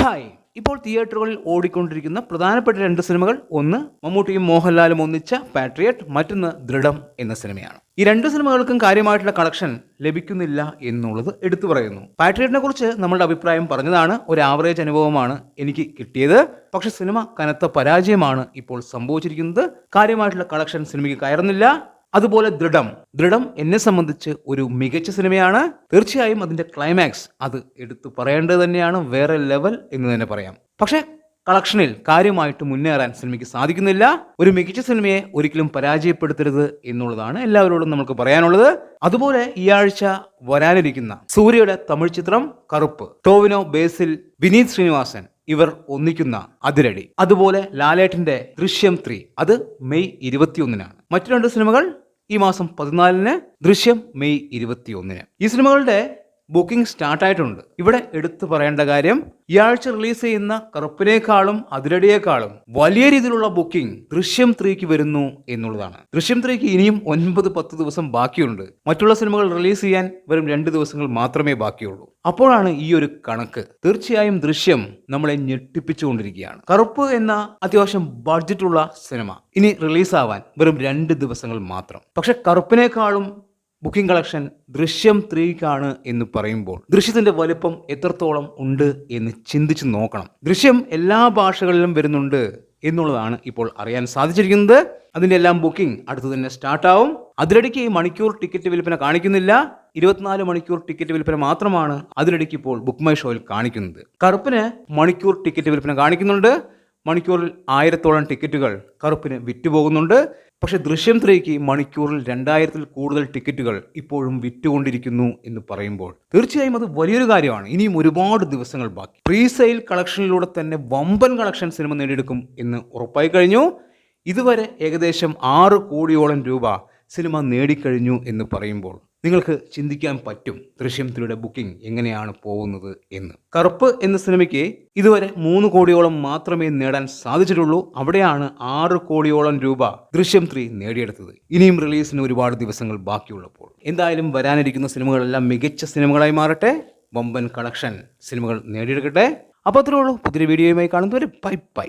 Hi, ഇപ്പോൾ തിയേറ്ററുകളിൽ ഓടിക്കൊണ്ടിരിക്കുന്ന പ്രധാനപ്പെട്ട രണ്ട് സിനിമകൾ, ഒന്ന് മമ്മൂട്ടിയും മോഹൻലാലും ഒന്നിച്ച പാട്രിയറ്റ്, മറ്റൊന്ന് ദൃഢം എന്ന സിനിമയാണ്. ഈ രണ്ട് സിനിമകൾക്കും കാര്യമായിട്ടുള്ള കളക്ഷൻ ലഭിക്കുന്നില്ല എന്നുള്ളത് എടുത്തു പറയുന്നു. പാട്രിയറ്റിനെ കുറിച്ച് നമ്മളുടെ അഭിപ്രായം പറഞ്ഞതാണ്. ഒരു ആവറേജ് അനുഭവമാണ് എനിക്ക് കിട്ടിയത്. പക്ഷെ സിനിമ കനത്ത പരാജയമാണ് ഇപ്പോൾ സംഭവിച്ചിരിക്കുന്നത്. കാര്യമായിട്ടുള്ള കളക്ഷൻ സിനിമയ്ക്ക് കയറുന്നില്ല. അതുപോലെ ദൃഢം എന്നെ സംബന്ധിച്ച് ഒരു മികച്ച സിനിമയാണ്. തീർച്ചയായും അതിന്റെ ക്ലൈമാക്സ് അത് എടുത്തു പറയേണ്ടത് തന്നെയാണ്. വേറെ ലെവൽ എന്ന് തന്നെ പറയാം. പക്ഷേ കളക്ഷനിൽ കാര്യമായിട്ട് മുന്നേറാൻ സിനിമയ്ക്ക് സാധിക്കുന്നില്ല. ഒരു മികച്ച സിനിമയെ ഒരിക്കലും പരാജയപ്പെടുത്തരുത് എന്നുള്ളതാണ് എല്ലാവരോടും നമുക്ക് പറയാനുള്ളത്. അതുപോലെ ഈ ആഴ്ച വരാനിരിക്കുന്ന സൂര്യയുടെ തമിഴ് ചിത്രം കറുപ്പ്, ടോവിനോ, ബേസിൽ, വിനീത് ശ്രീനിവാസൻ ഇവർ ഒന്നിക്കുന്ന അതിരടി, അതുപോലെ ലാലേട്ടന്റെ ദൃശ്യം 3 അത് മെയ് 21-നാണ്. മറ്റു രണ്ട് സിനിമകൾ ഈ മാസം 14-ന്, ദൃശ്യം മെയ് 21-ന്. ഈ സിനിമകളുടെ ബുക്കിംഗ് സ്റ്റാർട്ടായിട്ടുണ്ട്. ഇവിടെ എടുത്തു പറയേണ്ട കാര്യം, ഈ ആഴ്ച റിലീസ് ചെയ്യുന്ന കറുപ്പിനേക്കാളും അതിരടിയേക്കാളും വലിയ രീതിയിലുള്ള ബുക്കിംഗ് ദൃശ്യം 3-ക്ക് വരുന്നു എന്നുള്ളതാണ്. ദൃശ്യം 3-ക്ക് ഇനിയും 9-10 ദിവസം ബാക്കിയുണ്ട്. മറ്റുള്ള സിനിമകൾ റിലീസ് ചെയ്യാൻ വെറും 2 ദിവസങ്ങൾ മാത്രമേ ബാക്കിയുള്ളൂ. അപ്പോഴാണ് ഈ ഒരു കണക്ക്. തീർച്ചയായും ദൃശ്യം നമ്മളെ ഞെട്ടിപ്പിച്ചുകൊണ്ടിരിക്കുകയാണ്. കറുപ്പ് എന്ന അത്യാവശ്യം ബഡ്ജറ്റുള്ള സിനിമ ഇനി റിലീസാവാൻ വെറും 2 ദിവസങ്ങൾ മാത്രം. പക്ഷെ കറുപ്പിനേക്കാളും ബുക്കിംഗ് കളക്ഷൻ ദൃശ്യം 3-ക്കാണ് എന്ന് പറയുമ്പോൾ ദൃശ്യത്തിന്റെ വലിപ്പം എത്രത്തോളം ഉണ്ട് എന്ന് ചിന്തിച്ചു നോക്കണം. ദൃശ്യം എല്ലാ ഭാഷകളിലും വരുന്നുണ്ട് എന്നുള്ളതാണ് ഇപ്പോൾ അറിയാൻ സാധിച്ചിരിക്കുന്നത്. അതിന്റെ എല്ലാം ബുക്കിംഗ് അടുത്ത് തന്നെ സ്റ്റാർട്ടാവും. അതിരടിക്ക് മണിക്കൂർ ടിക്കറ്റ് വിൽപ്പന കാണിക്കുന്നില്ല. 24 മണിക്കൂർ ടിക്കറ്റ് വിൽപ്പന മാത്രമാണ് അതിരടിക്ക് ഇപ്പോൾ ബുക്ക് മൈ ഷോയിൽ കാണിക്കുന്നത്. കറുപ്പിന് മണിക്കൂർ ടിക്കറ്റ് വിൽപ്പന കാണിക്കുന്നുണ്ട്. മണിക്കൂറിൽ 1000-ഓളം ടിക്കറ്റുകൾ കറുപ്പിന് വിറ്റുപോകുന്നുണ്ട്. പക്ഷെ ദൃശ്യം 3-ക്ക് മണിക്കൂറിൽ 2000-ൽ കൂടുതൽ ടിക്കറ്റുകൾ ഇപ്പോഴും വിറ്റുകൊണ്ടിരിക്കുന്നു എന്ന് പറയുമ്പോൾ തീർച്ചയായും അത് വലിയൊരു കാര്യമാണ്. ഇനിയും ഒരുപാട് ദിവസങ്ങൾ ബാക്കി. പ്രീ സെയിൽ കളക്ഷനിലൂടെ തന്നെ വമ്പൻ കളക്ഷൻ സിനിമ നേടിയെടുക്കും എന്ന് ഉറപ്പായി കഴിഞ്ഞു. ഇതുവരെ ഏകദേശം 6 കോടിയോളം രൂപ സിനിമ നേടിക്കഴിഞ്ഞു എന്ന് പറയുമ്പോൾ നിങ്ങൾക്ക് ചിന്തിക്കാൻ പറ്റും ദൃശ്യം 3-യുടെ ബുക്കിംഗ് എങ്ങനെയാണ് പോകുന്നത് എന്ന്. കറുപ്പ് എന്ന സിനിമയ്ക്ക് ഇതുവരെ 3 കോടിയോളം മാത്രമേ നേടാൻ സാധിച്ചിട്ടുള്ളൂ. അവിടെയാണ് 6 കോടിയോളം രൂപ ദൃശ്യം 3 നേടിയെടുത്തത്. ഇനിയും റിലീസിന് ഒരുപാട് ദിവസങ്ങൾ ബാക്കിയുള്ളപ്പോൾ. എന്തായാലും വരാനിരിക്കുന്ന സിനിമകളെല്ലാം മികച്ച സിനിമകളായി മാറട്ടെ. വമ്പൻ കളക്ഷൻ സിനിമകൾ നേടിയെടുക്കട്ടെ. അപ്പോൾ അത്രേ ഉള്ളൂ. പുതിയ വീഡിയോയുമായി കാണുന്നവരെ ബൈ.